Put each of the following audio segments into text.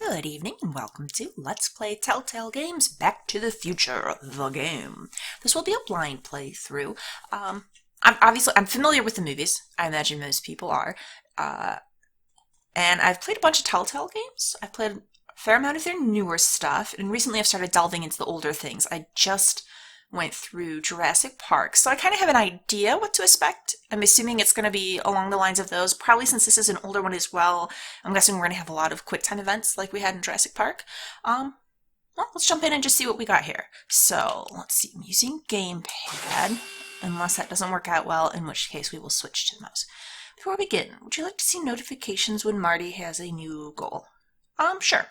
Good evening and welcome to Let's Play Telltale Games Back to the Future, the game. This will be a blind playthrough. I'm familiar with the movies. I imagine most people are. And I've played a bunch of Telltale games. I've played a fair amount of their newer stuff, and recently I've started delving into the older things. I just went through Jurassic Park, so I kind of have an idea what to expect. I'm assuming it's going to be along the lines of those. Probably since this is an older one as well, I'm guessing we're going to have a lot of quick time events like we had in Jurassic Park. Well, let's jump in and just see what we got here. So, let's see, I'm using gamepad, unless that doesn't work out well, in which case we will switch to the mouse. Before we begin, would you like to see notifications when Marty has a new goal? Sure.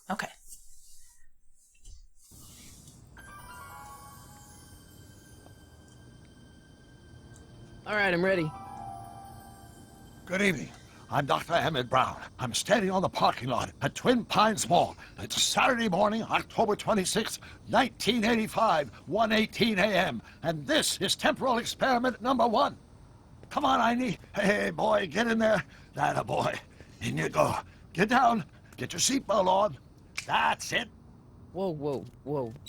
Okay. All right, I'm ready. Good evening. I'm Dr. Emmett Brown. I'm standing on the parking lot at Twin Pines Mall. It's Saturday morning, October 26, 1985, 1:18 a.m. And this is temporal experiment number 1. Come on, Einie. Hey, boy, get in there. That a boy. In you go. Get down. Get your seatbelt on. That's it. Whoa.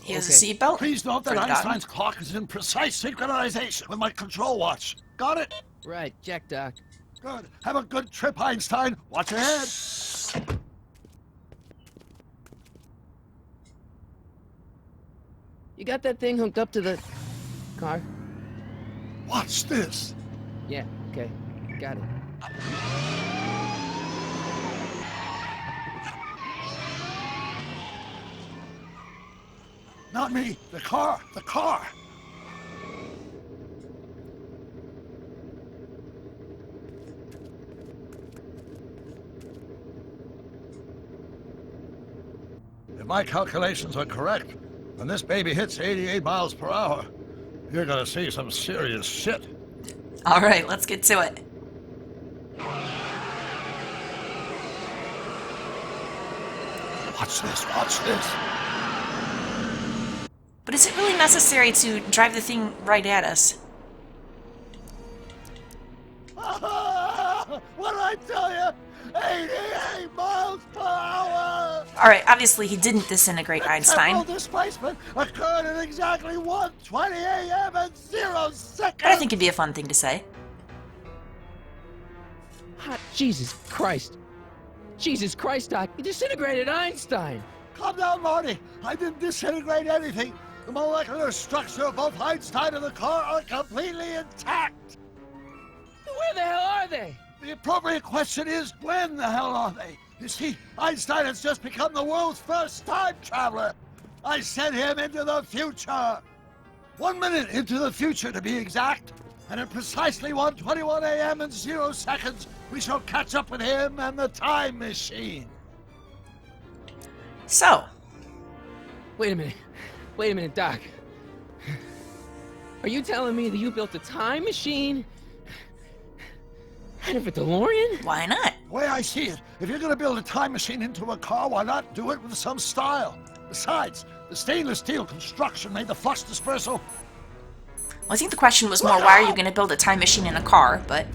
He has a seatbelt? Please note that For the Einstein's clock is in precise synchronization with my control watch. Got it? Right, check, Doc. Good. Have a good trip, Einstein. Watch your head. You got that thing hooked up to the car? Watch this. Yeah, okay. Got it. Not me. The car. The car. If my calculations are correct, when this baby hits 88 miles per hour, you're gonna see some serious shit. All right, let's get to it. Watch this. Watch this. But is it really necessary to drive the thing right at us? What did I tell you? 88 miles per hour! Alright, obviously he didn't disintegrate Einstein. Temporal displacement occurred at exactly 1:20 a.m. and 0 seconds! I think it'd be a fun thing to say. Hot Jesus Christ. Jesus Christ, Doc. You disintegrated Einstein. Calm down, Marty. I didn't disintegrate anything. The molecular structure of both Einstein and the car are completely intact. Where the hell are they? The appropriate question is, when the hell are they? You see, Einstein has just become the world's first time traveler. I sent him into the future. 1 minute into the future, to be exact. And at precisely 1:21 a.m. and 0 seconds, we shall catch up with him and the time machine. So, Wait a minute, Doc. Are you telling me that you built a time machine out of a Delorean? why not? The way I see it, if you're going to build a time machine into a car, why not do it with some style? Besides, the stainless steel construction made the flux dispersal. Well, I think the question was more, why are you going to build a time machine in a car, but...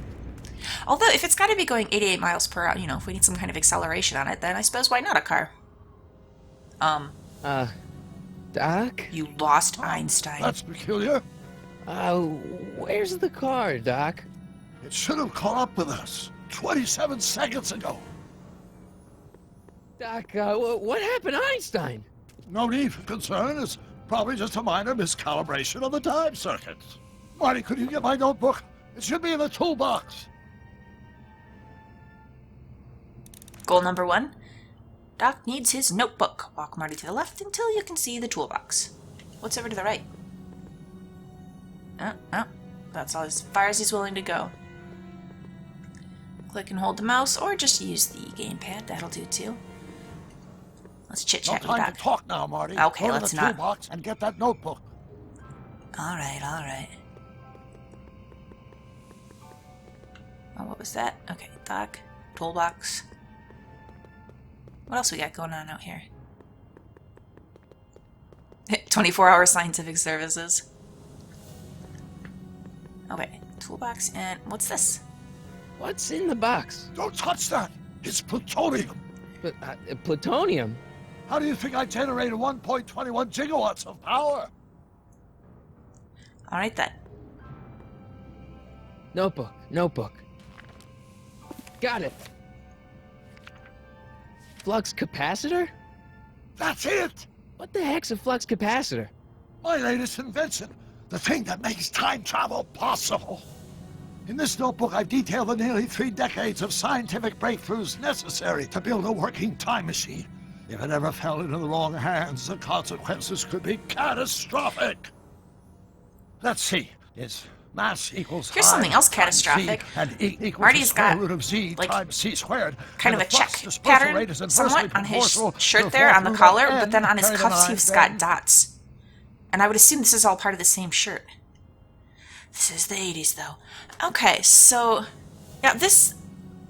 Although, if it's got to be going 88 miles per hour, if we need some kind of acceleration on it, then I suppose why not a car? Doc? You lost Einstein. That's peculiar. Where's the car, Doc? It should have caught up with us 27 seconds ago. Doc, what happened to Einstein? No need for concern. It's probably just a minor miscalibration of the time circuits. Marty, could you get my notebook? It should be in the toolbox. Goal number 1. Doc needs his notebook. Walk Marty to the left until you can see the toolbox. What's over to the right? Oh, that's all as far as he's willing to go. Click and hold the mouse, or just use the gamepad. That'll do too. Let's No chit-chat with time Doc. to talk now, Marty. Okay, Go let's to the not. toolbox and get that notebook. Alright. Oh, what was that? Okay, Doc. Toolbox. What else we got going on out here? 24-hour scientific services. Okay, toolbox, and what's this? What's in the box? Don't touch that! It's plutonium! But, plutonium? How do you think I generated 1.21 gigawatts of power? All right, then. Notebook. Got it. Flux capacitor? That's it! What the heck's a flux capacitor? My latest invention. The thing that makes time travel possible. In this notebook, I've detailed the nearly 3 decades of scientific breakthroughs necessary to build a working time machine. If it ever fell into the wrong hands, the consequences could be catastrophic. Let's see. It's mass equals Here's I something else times catastrophic. Z, and E equals Marty's the square got, root of Z like, times C squared. kind of and a the flux check dispersal pattern rate is inversely somewhat on his proportional to shirt the there on the fourth root collar, of but then N on his carried cuffs on he's I, got then dots. And I would assume this is all part of the same shirt. This is the 80s, though. Okay, so... Yeah, this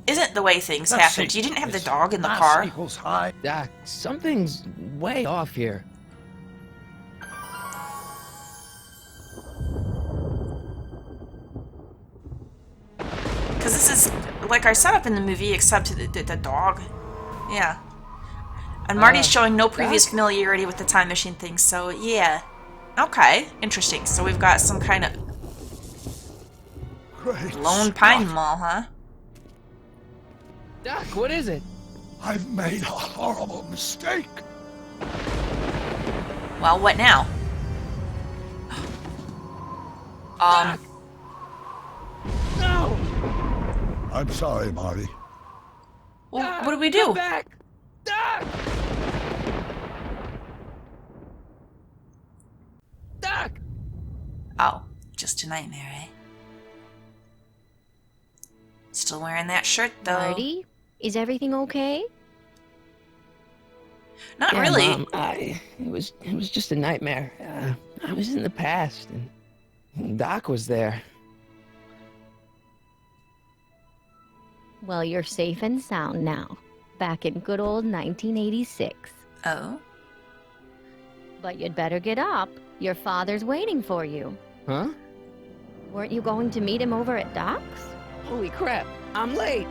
isn't the way things Let's happened. see. You didn't have the It's dog in the mass car. equals I. Doc, something's way off here. Because this is like our setup in the movie, except the dog. Yeah. And Marty's showing no previous Doc? familiarity with the time machine thing, so yeah. Okay, interesting. So we've got some kind of Great Lone Pine Scott. Mall, huh? Doc, what is it? I've made a horrible mistake. Well, what now? Doc! No! I'm sorry, Marty. Well, Doc, what do we come do? back! Doc! Doc! Oh, just a nightmare, eh? Still wearing that shirt, though. Marty, is everything okay? Not Yeah, really. Mom, it was just a nightmare. I was in the past, and Doc was there. Well, you're safe and sound now. Back in good old 1986. Oh? But you'd better get up. Your father's waiting for you. Huh? Weren't you going to meet him over at Doc's? Holy crap, I'm late!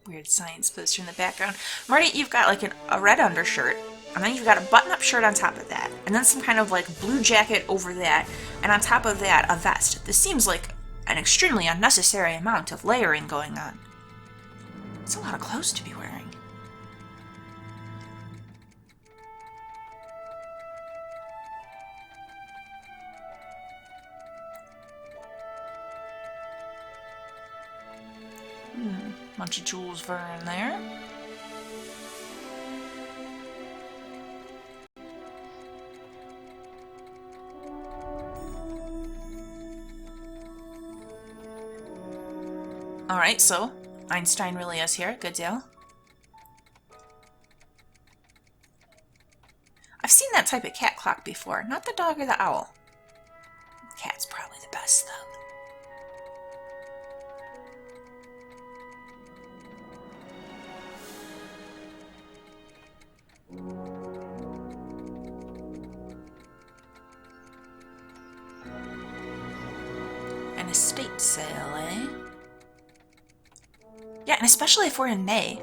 Weird science poster in the background. Marty, you've got like a red undershirt, and then you've got a button-up shirt on top of that, and then some kind of like blue jacket over that, and on top of that, a vest. This seems like an extremely unnecessary amount of layering going on. It's a lot of clothes to be wearing. Bunch of Jules Verne there. Alright, so Einstein really is here. Good deal. I've seen that type of cat clock before. Not the dog or the owl. Cat's probably the best, though. An estate sale, eh? Yeah, and especially if we're in May.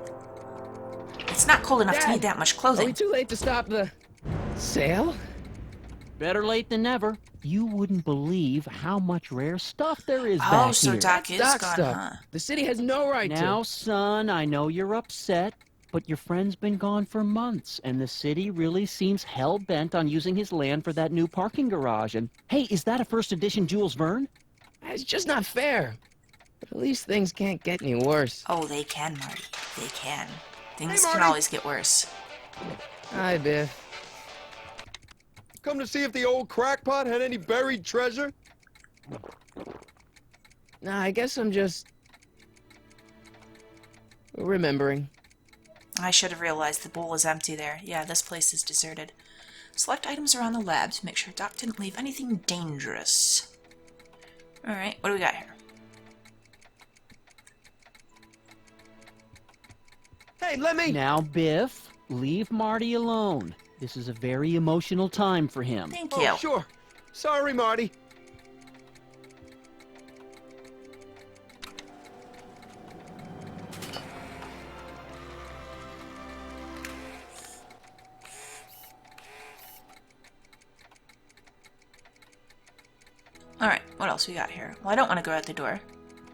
It's not cold enough to Dad, need that much Are we clothing. too late to stop the sale? Better late than never. You wouldn't believe how much rare stuff there is Oh, back so here. Doc is Doc gone, stuff. huh? The city has no right Now, to. son, I know you're upset, but your friend's been gone for months, and the city really seems hell-bent on using his land for that new parking garage. And, hey, is that a first edition Jules Verne? It's just not fair. But at least things can't get any worse. Oh, they can, Marty. They can. Things Hey, can Marty. always get worse. Hi, Biff. Come to see if the old crackpot had any buried treasure? Nah, I guess I'm just remembering. I should have realized the bowl is empty there. Yeah, this place is deserted. Select items around the lab to make sure Doc didn't leave anything dangerous. Alright, what do we got here? Hey, let me... Now, Biff, leave Marty alone. This is a very emotional time for him. Thank you. Oh, sure. Sorry, Marty. what else we got here? Well, I don't want to go out the door.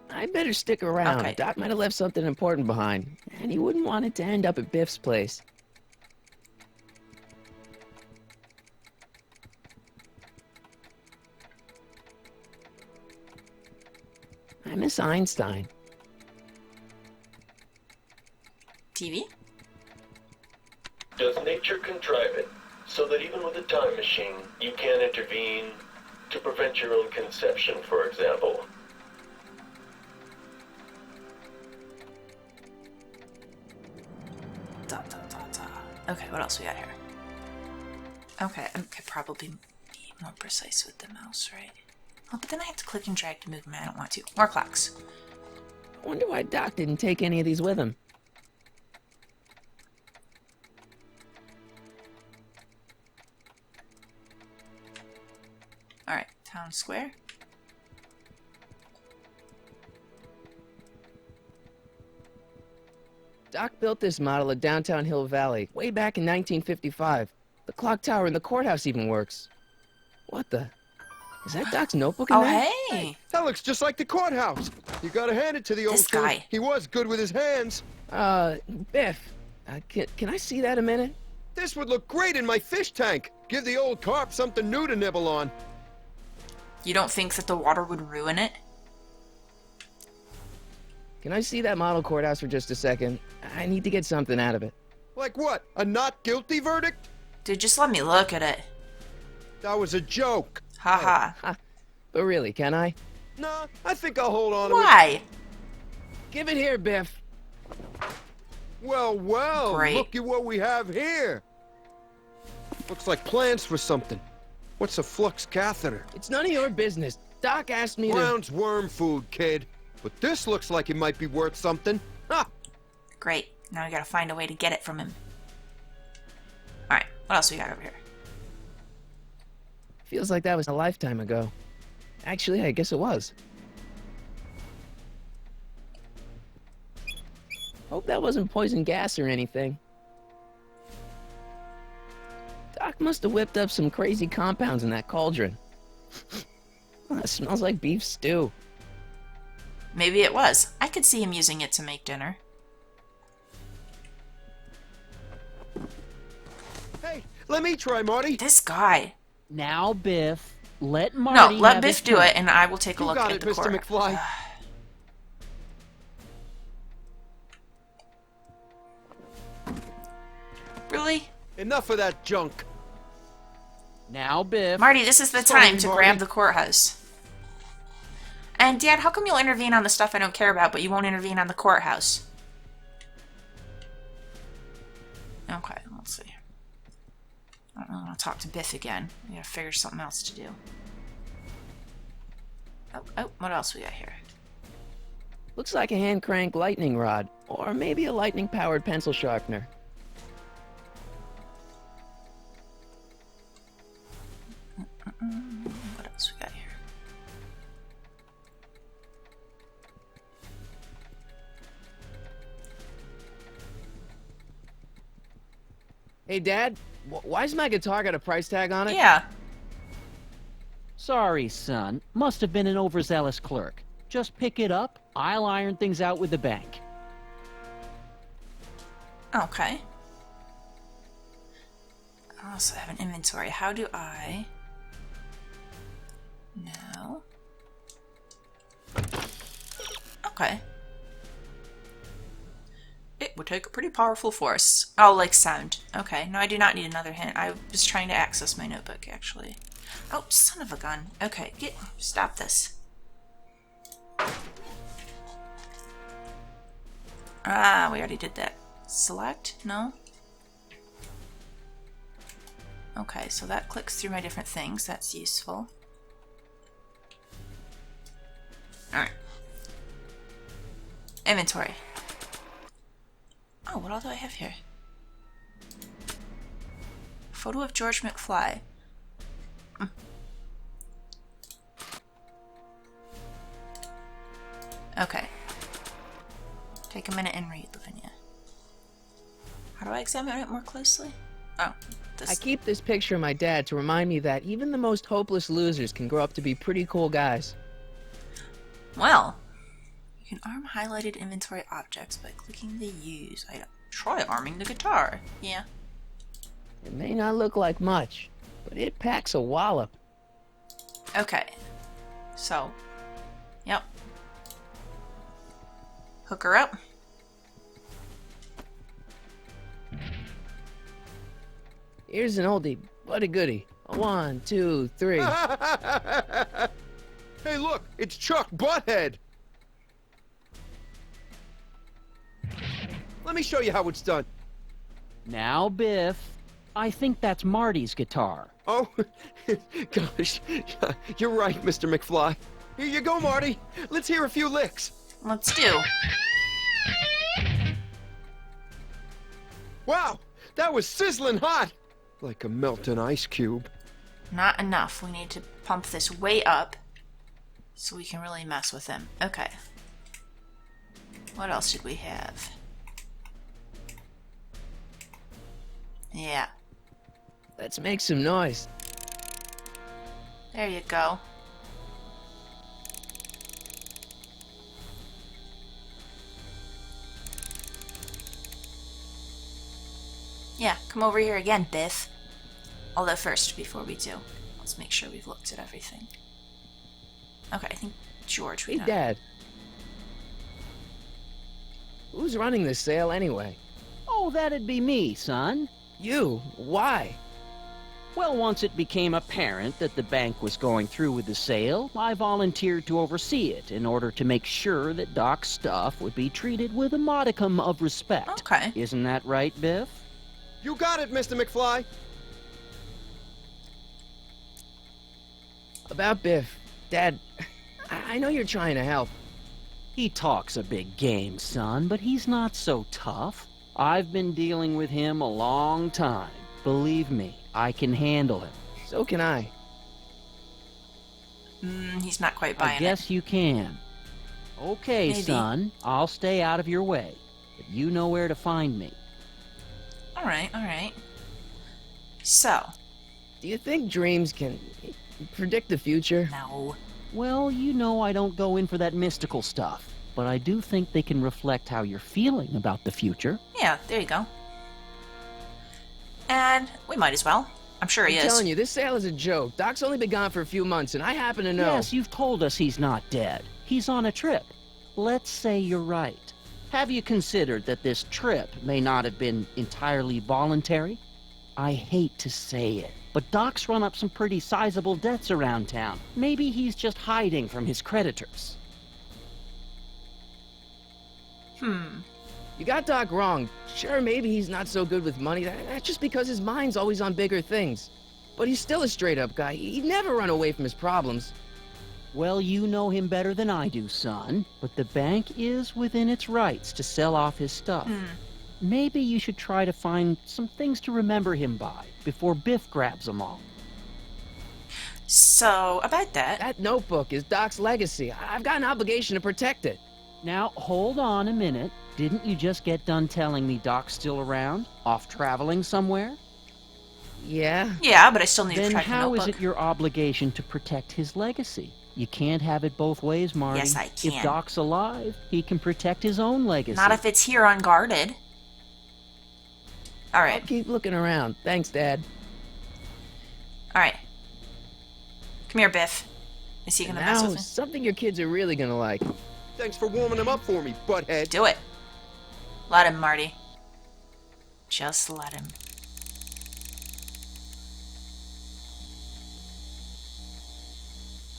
I better stick around. Okay. Doc might have left something important behind, and he wouldn't want it to end up at Biff's place. I miss Einstein. TV? Does nature contrive it so that even with a time machine, you can't intervene to prevent your own conception, for example? Okay, what else we got here? Okay, I could probably be more precise with the mouse, right? Oh, but then I have to click and drag to move them. I don't want to. More clocks. I wonder why Doc didn't take any of these with him. Alright, town square. Doc built this model of downtown Hill Valley way back in 1955. The clock tower in the courthouse even works. What the? Is that Doc's notebook in Oh, there? hey! That looks just like the courthouse. You gotta hand it to the old This dude. guy. He was good with his hands. Biff. Can I see that a minute? This would look great in my fish tank. Give the old carp something new to nibble on. You don't think that the water would ruin it? Can I see that model courthouse for just a second? I need to get something out of it. Like what? A not guilty verdict? Dude, just let me look at it. That was a joke. Haha. Ha. But really, can I? Nah, I think I'll hold on to it. Why? Give it here, Biff. Well, well, Great. look at what we have here. Looks like plans for something. What's a flux catheter? It's none of your business. Doc asked me to... Brown's worm food, kid. But this looks like it might be worth something. Ha! Great. Now I gotta find a way to get it from him. Alright, what else we got over here? Feels like that was a lifetime ago. Actually, I guess it was. Hope that wasn't poison gas or anything. Doc must have whipped up some crazy compounds in that cauldron. That smells like beef stew. Maybe it was. I could see him using it to make dinner. Hey, let me try, Marty. This guy. Now, Biff, let Marty No, let have Biff his do turn. it, and I will take a You look got at it, the Mr. core. McFly. Really? Enough of that junk. Now, Biff. Marty, this is the Sorry, time to Marty. grab the courthouse. And Dad, how come you'll intervene on the stuff I don't care about, but you won't intervene on the courthouse? Okay, let's see. I don't really want to talk to Biff again. We gotta figure something else to do. Oh, what else we got here? Looks like a hand crank lightning rod, or maybe a lightning powered pencil sharpener. What else we got here? Hey, Dad, why's my guitar got a price tag on it? Yeah. Sorry, son. Must have been an overzealous clerk. Just pick it up. I'll iron things out with the bank. Okay. I also have an inventory. How do I... No. Okay. It would take a pretty powerful force. Oh, like sound. Okay, no, I do not need another hint. I was trying to access my notebook, actually. Oh, son of a gun. Okay, stop this. Ah, we already did that. Select? No? Okay, so that clicks through my different things. That's useful. Alright. Inventory. Oh, what all do I have here? Photo of George McFly. Okay. Take a minute and read, Lavinia. How do I examine it more closely? Oh, I keep this picture of my dad to remind me that even the most hopeless losers can grow up to be pretty cool guys. Well, you can arm highlighted inventory objects by clicking the use item. Try arming the guitar. Yeah. It may not look like much, but it packs a wallop. Okay. So, yep. Hook her up. Here's an oldie, but a goodie. 1, 2, 3. Hey, look, it's Chuck Butthead. Let me show you how it's done. Now, Biff, I think that's Marty's guitar. Oh, gosh, you're right, Mr. McFly. Here you go, Marty. Let's hear a few licks. Let's do. Wow, that was sizzling hot. Like a melting ice cube. Not enough. We need to pump this way up so we can really mess with him. Okay. What else did we have? Yeah. Let's make some noise. There you go. Yeah, come over here again, Biff. Although first, before we do, let's make sure we've looked at everything. Okay, I think George, we Hey, know. Dad. Who's running this sale anyway? Oh, that'd be me, son. You? Why? Well, once it became apparent that the bank was going through with the sale, I volunteered to oversee it in order to make sure that Doc's stuff would be treated with a modicum of respect. Okay. Isn't that right, Biff? You got it, Mr. McFly. About Biff. Dad, I know you're trying to help. He talks a big game, son, but he's not so tough. I've been dealing with him a long time. Believe me, I can handle him. So can I. He's not quite buying I guess you can. Okay, Maybe. son, I'll stay out of your way, but you know where to find me. it. Alright, alright. So, Do you think dreams can predict the future? no. Well, you know I don't go in for that mystical stuff, but I do think they can reflect how you're feeling about the future. Yeah, there you go. And we might as well. I'm sure he I'm is. telling you, this sale is a joke. Doc's only been gone for a few months, and I happen to know. Yes, you've told us he's not dead. He's on a trip. Let's say you're right. Have you considered that this trip may not have been entirely voluntary? I hate to say it, but Doc's run up some pretty sizable debts around town. Maybe he's just hiding from his creditors. You got Doc wrong. Sure, maybe he's not so good with money. That's just because his mind's always on bigger things. But he's still a straight-up guy. He'd never run away from his problems. Well, you know him better than I do, son, but the bank is within its rights to sell off his stuff. Maybe you should try to find some things to remember him by before Biff grabs them all. So, about that. That notebook is Doc's legacy. I've got an obligation to protect it. Now, hold on a minute. Didn't you just get done telling me Doc's still around? Off traveling somewhere? Yeah? Yeah, but I still need to Then protect the how is notebook. it your obligation to protect his legacy? You can't have it both ways, Marty. Yes, I If can. Doc's alive, he can protect his own legacy. Not if it's here unguarded. I'll Alright, keep looking around. Thanks, Dad. alright. Come here, Biff. Is he And gonna mess now, with me? something your kids are really gonna like. Thanks for warming him up for me, butthead. Do it. Let him, Marty. Just let him.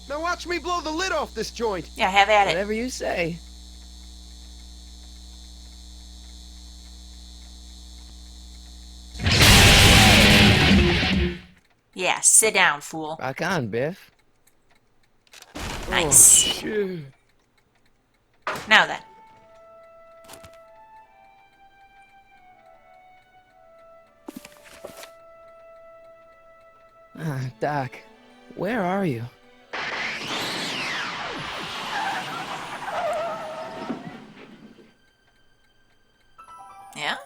Now watch me blow the lid off this joint. Yeah, have at it. Whatever you say. Yeah, sit down, fool. Rock on, Biff. Nice. Oh, shit. Now then. Doc, where are you? Yeah?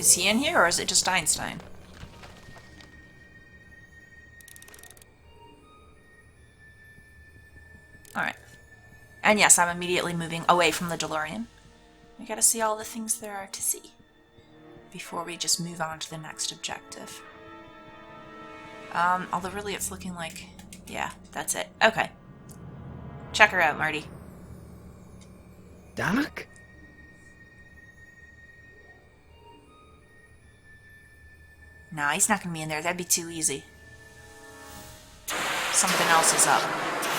Is he in here, or is it just Einstein? Alright. And yes, I'm immediately moving away from the DeLorean. We gotta see all the things there are to see before we just move on to the next objective. Although really it's looking like... yeah, that's it. Okay. Check her out, Marty. Doc? Nah, he's not gonna be in there. That'd be too easy. Something else is up.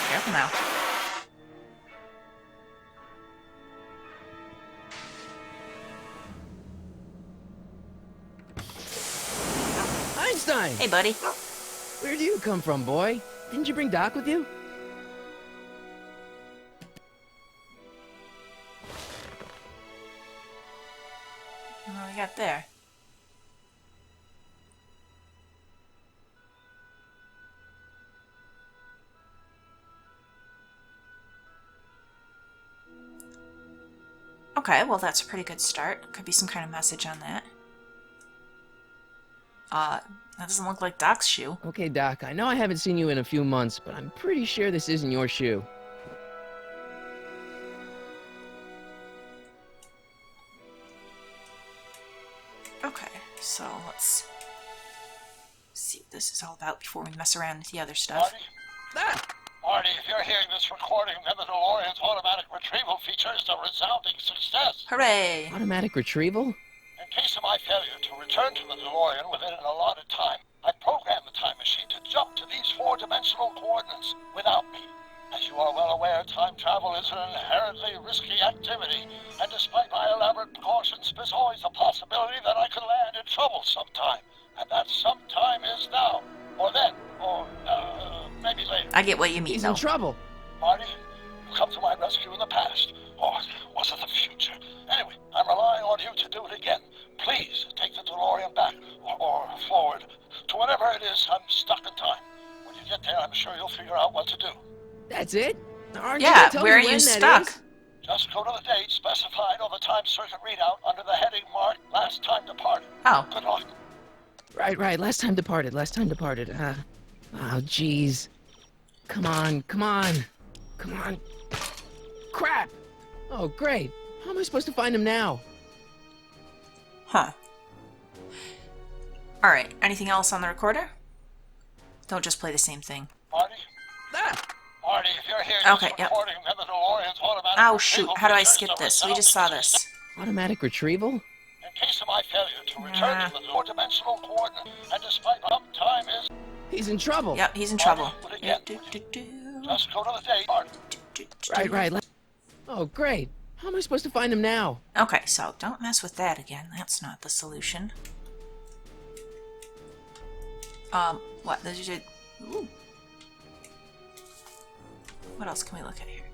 Careful now. Einstein! Hey, buddy. Where'd you come from, boy? Didn't you bring Doc with you? What do we got there? Okay, well that's a pretty good start. Could be some kind of message on that. That doesn't look like Doc's shoe. Okay, Doc, I know I haven't seen you in a few months, but I'm pretty sure this isn't your shoe. Okay, so let's see what this is all about before we mess around with the other stuff. Marty, if you're hearing this recording, then the DeLorean's automatic retrieval feature is a resounding success. Hooray! Automatic retrieval? In case of my failure to return to the DeLorean within an allotted time, I programmed the time machine to jump to these four-dimensional coordinates without me. As you are well aware, time travel is an inherently risky activity, and despite my elaborate precautions, there's always a possibility that I could land in trouble sometime. And that sometime is now, or then, or maybe later. I get what you mean, He's though. in trouble. Marty, you come to my rescue in the past, or was it the future? Anyway, I'm relying on you to do it again. Please take the DeLorean back, or forward, to whatever it is. I'm stuck in time. When you get there, I'm sure you'll figure out what to do. That's it? Aren't you Yeah, gonna tell where me are you when that stuck? is? Just go to the date specified on the time circuit readout under the heading marked Last Time Departed. Oh. Good luck. Right. Last time departed. Oh, jeez. Come on. Crap! Oh, great. How am I supposed to find him now? Huh. Alright, anything else on the recorder? Don't just play the same thing. Marty? Ah! Marty, if you're hearing Okay, this yep. recording, then the DeLorean's automatic Oh shoot, retrieval how do I feature is skip a this? We just saw resounding this. success. Automatic retrieval? In case of my failure to return to the four-dimensional coordinate, and despite some time is... He's in trouble. Yep, he's in trouble. Marty, again. Just go to the date, Marty. Right. Oh, great. How am I supposed to find him now? Okay, so don't mess with that again. That's not the solution. What? Ooh. What else can we look at here?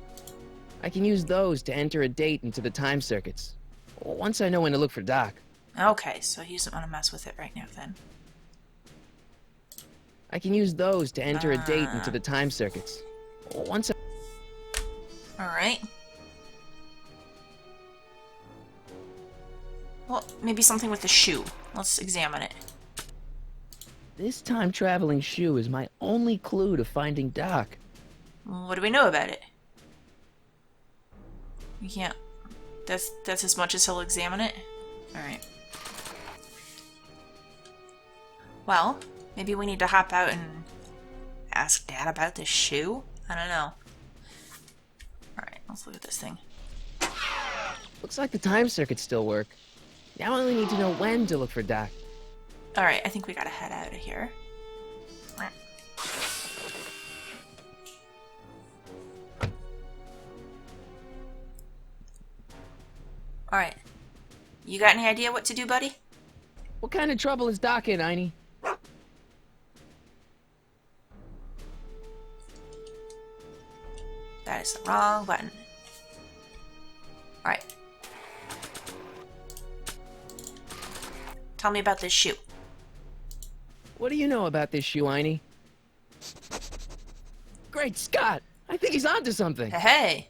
I can use those to enter a date into the time circuits. Once I know when to look for Doc. Okay, so he doesn't want to mess with it right now then. I can use those to enter a date into the time circuits. Once I... Alright. Well, maybe something with the shoe. Let's examine it. This time-traveling shoe is my only clue to finding Doc. What do we know about it? We can't... That's as much as he'll examine it? Alright. Well, maybe we need to hop out and ask Dad about this shoe? I don't know. Alright, let's look at this thing. Looks like the time circuits still work. Now I only need to know when to look for Doc. Alright, I think we gotta head out of here. Alright. You got any idea what to do, buddy? What kind of trouble is Doc in, Einie? That is the wrong button. Alright. Tell me about this shoe. What do you know about this shoe, Einie? Great Scott! I think he's onto something. Hey!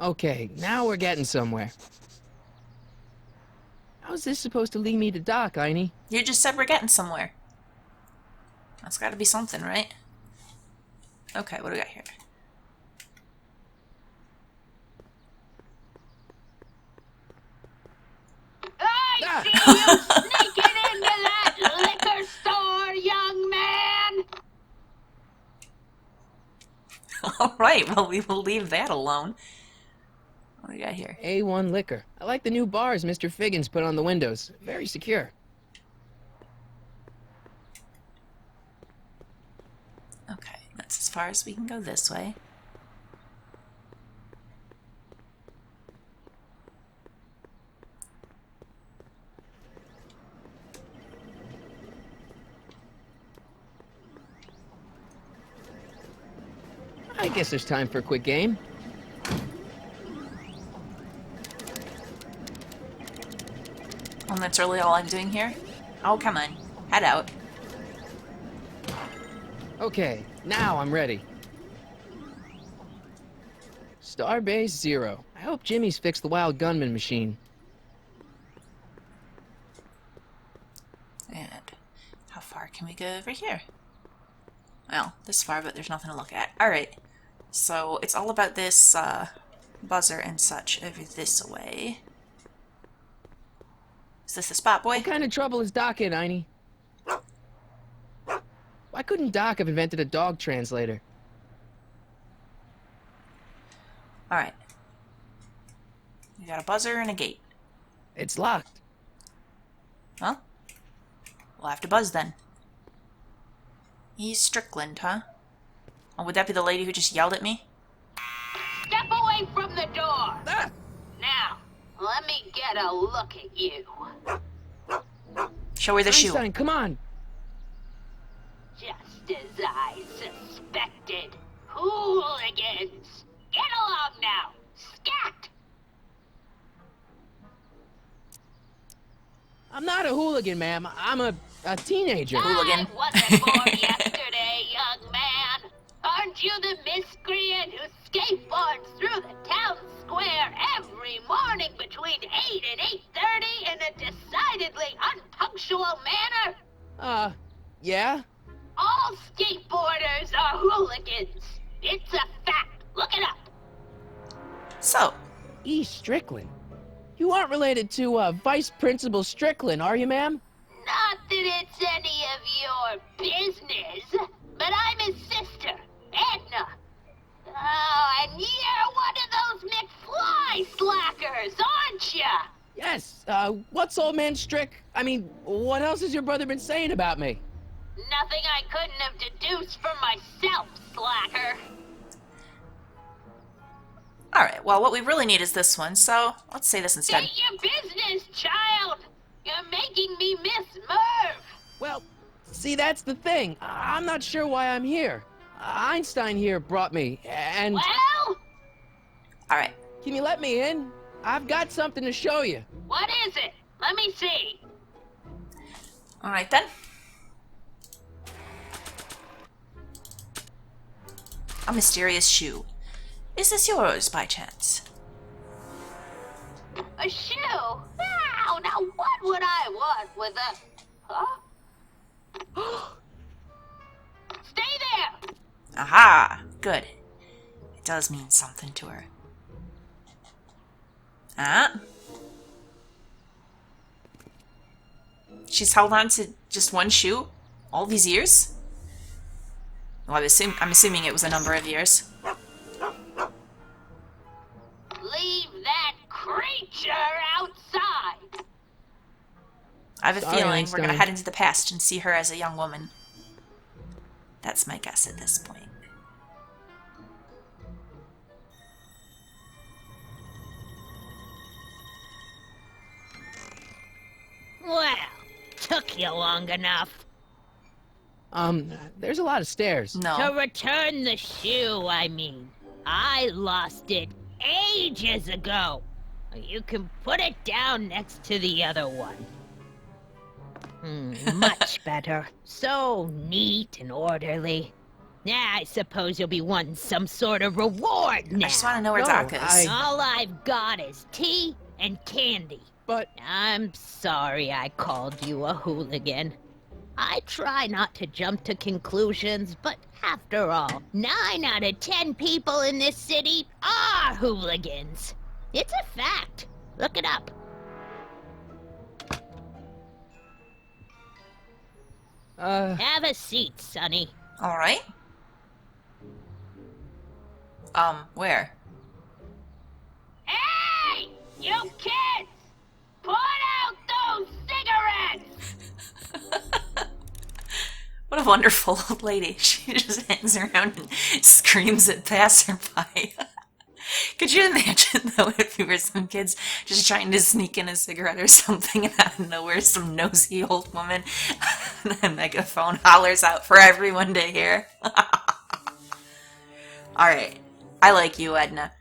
Okay, now we're getting somewhere. How's this supposed to lead me to Doc, Einie? You just said we're getting somewhere. That's gotta be something, right? Okay, what do we got here? I see you sneaking into that liquor store, young man! Alright, well, we will leave that alone. What do we got here? A1 liquor. I like the new bars Mr. Figgins put on the windows. Very secure. Okay, that's as far as we can go this way. I guess there's time for a quick game. And that's really all I'm doing here? Oh, come on. Head out. Okay, now I'm ready. Starbase 0. I hope Jimmy's fixed the wild gunman machine. And how far can we go over here? Well, this far, but there's nothing to look at. Alright, so it's all about this buzzer and such over this way. Is this the spot, boy? What kind of trouble is Doc in, Einie? Why couldn't Doc have invented a dog translator? Alright. We got a buzzer and a gate. It's locked. Well, we'll have to buzz then. He's Strickland, huh? Oh, would that be the lady who just yelled at me? Step away from the door! Ah! Now, let me get a look at you. Show her the shoe. Einstein, come on! Just as I suspected. Hooligans! Get along now! Scat! I'm not a hooligan, ma'am. I'm a teenager. Hooligan. I wasn't born yesterday, young man. Aren't you the miscreant who skateboards through the town square every morning between 8 and 8:30 in a decidedly unpunctual manner? Yeah? All skateboarders are hooligans. It's a fact. Look it up. So, E. Strickland. You aren't related to, Vice Principal Strickland, are you, ma'am? Not that it's any of your business, but I'm his sister, Edna. Oh, and you're one of those McFly slackers, aren't ya? Yes, what's old man I mean, what else has your brother been saying about me? Nothing I couldn't have deduced from myself, slacker. alright, well, what we really need is this one, so let's say this instead. Get your business, child! You're making me miss Merv! Well, see, that's the thing. I'm not sure why I'm here. Einstein here brought me, and... Well? Alright, Can you let me in? I've got something to show you. What is it? Let me see. alright then. A mysterious shoe. Is this yours, by chance? A shoe? Wow, now what would I want with a... Huh? Stay there! Aha! Good. It does mean something to her. Ah? She's held on to just one shoe all these years? Well, I'm assuming it was a number of years. Leave that creature outside! I have a Sorry, feeling we're Einstein. gonna head into the past and see her as a young woman. That's my guess at this point. Well, took you long enough. There's a lot of stairs. To No. return the shoe, I mean. I lost it ages ago. You can put it down next to the other one. Much better. So neat and orderly. I suppose you'll be wanting some sort of reward now. I just want to know where No, Doc is. All I've got is tea and candy. But I'm sorry I called you a hooligan. I try not to jump to conclusions, but after all, 9 out of 10 people in this city are hooligans. It's a fact. Look it up. Have a seat, Sonny. All right. Where? Hey! You kids! Put out those cigarettes! What a wonderful old lady. She just hangs around and screams at passerby. Could you imagine, though, if we were some kids just trying to sneak in a cigarette or something, and out of nowhere some nosy old woman and a megaphone hollers out for everyone to hear? Alright. I like you, Edna.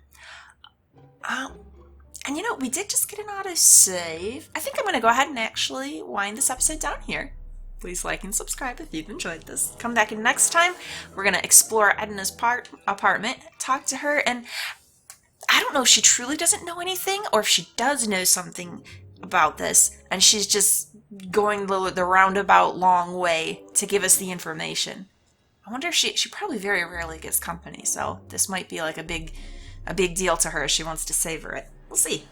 And you know, we did just get an autosave. I think I'm going to go ahead and actually wind this episode down here. Please like and subscribe if you've enjoyed this. Come back in next time. We're going to explore Edna's apartment, talk to her, and I don't know if she truly doesn't know anything or if she does know something about this and she's just going the roundabout long way to give us the information. I wonder if she probably very rarely gets company, so this might be like a big deal to her if she wants to savor it. We'll see.